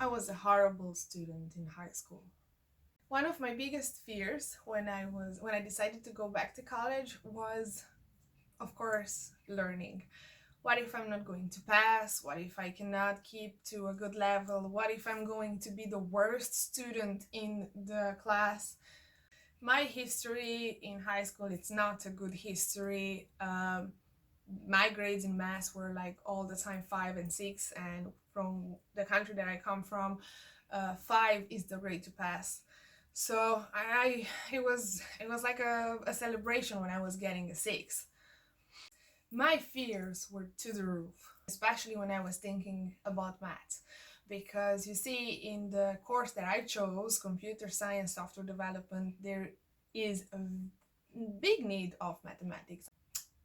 I was a horrible student in high school. One of my biggest fears when I decided to go back to college was, of course, learning. What if I'm not going to pass? What if I cannot keep to a good level? What if I'm going to be the worst student in the class? My history in high school, it's not a good history. My grades in math were like all the time 5 and 6, and from the country that I come from, 5 is the grade to pass. So it was like a celebration when I was getting a 6. My fears were to the roof, especially when I was thinking about maths, because you see, in the course that I chose, computer science, software development, there is a big need of mathematics.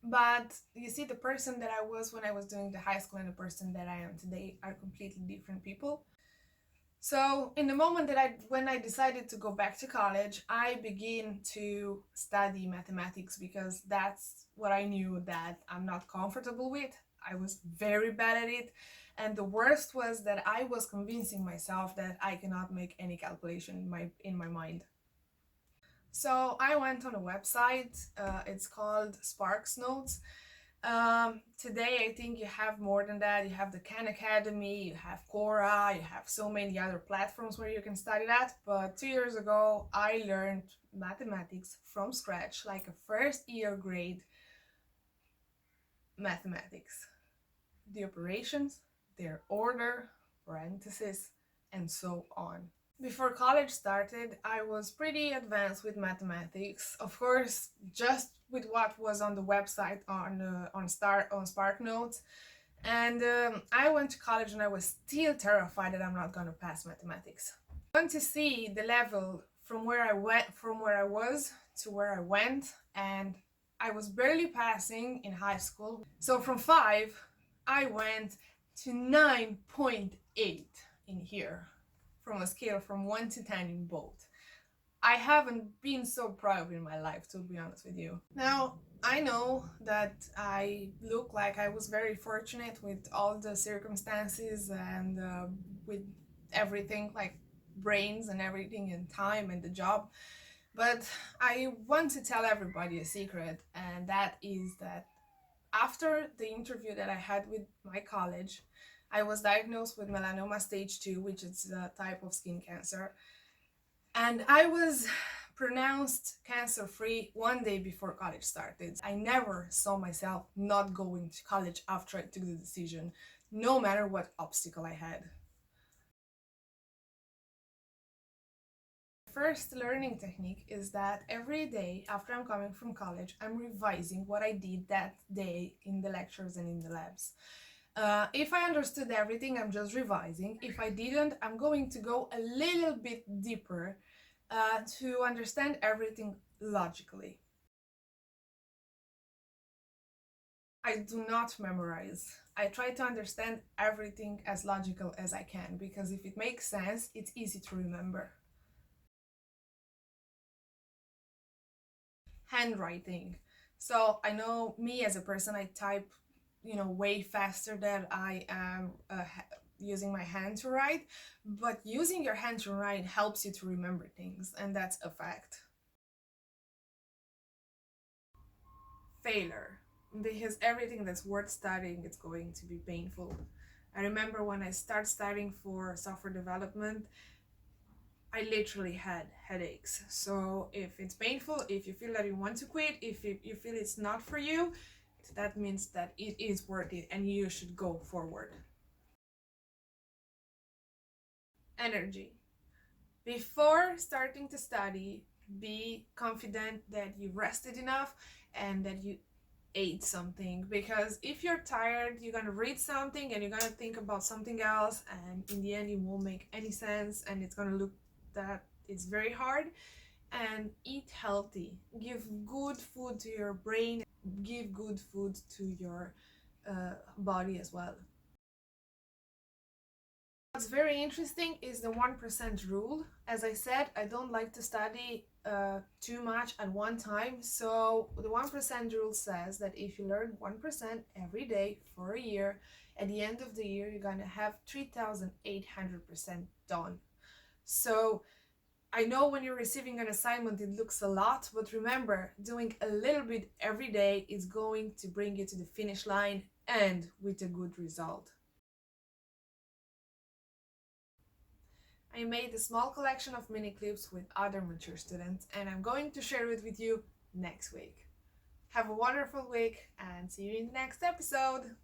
But you see, the person that I was when I was doing the high school and the person that I am today are completely different people. So in the moment when I decided to go back to college, I began to study mathematics because that's what I knew that I'm not comfortable with. I was very bad at it. And the worst was that I was convincing myself that I cannot make any calculation in my mind. So I went on a website, it's called Sparks Notes. Today I think you have more than that. You have the khanacademy, you have Quora, you have so many other platforms where you can study that. But 2 years ago I learned mathematics from scratch, like a first year grade mathematics. The operations, their order, parentheses, and so on. Before college started, I was pretty advanced with mathematics. Of course, just with what was on the website on Spark Notes. And I went to college and I was still terrified that I'm not going to pass mathematics. I want to see the level from where I was to where I went, and I was barely passing in high school. So from 5, I went to 9.8 in here, from a scale from 1 to 10 in both. I haven't been so proud in my life, to be honest with you. Now, I know that I look like I was very fortunate with all the circumstances and with everything, like brains and everything and time and the job. But I want to tell everybody a secret, and that is that after the interview that I had with my college, I was diagnosed with melanoma stage 2, which is a type of skin cancer. And I was pronounced cancer-free one day before college started. I never saw myself not going to college after I took the decision, no matter what obstacle I had. First learning technique is that every day after I'm coming from college, I'm revising what I did that day in the lectures and in the labs. If I understood everything, I'm just revising. If I didn't, I'm going to go a little bit deeper to understand everything logically. I do not memorize. I try to understand everything as logical as I can, because if it makes sense, it's easy to remember. Handwriting. So I know me as a person, I type, way faster than I am using my hand to write, but using your hand to write helps you to remember things, and that's a fact. Failure, because everything that's worth studying is going to be painful. I remember when I started studying for software development, I literally had headaches. So if it's painful, if you feel that you want to quit, if you feel it's not for you, that means that it is worth it and you should go forward. Energy. Before starting to study, be confident that you rested enough and that you ate something, because if you're tired, you're gonna read something and you're gonna think about something else, and in the end it won't make any sense and it's gonna look that it's very hard. And eat healthy, give good food to your brain, give good food to your body as well. What's very interesting is the 1% rule. As I said, I don't like to study too much at one time. So the 1% rule says that if you learn 1% every day for a year, at the end of the year you're gonna have 3,800% done. So I know when you're receiving an assignment it looks a lot, but remember, doing a little bit every day is going to bring you to the finish line, and with a good result. I made a small collection of mini clips with other mature students, and I'm going to share it with you next week. Have a wonderful week and see you in the next episode!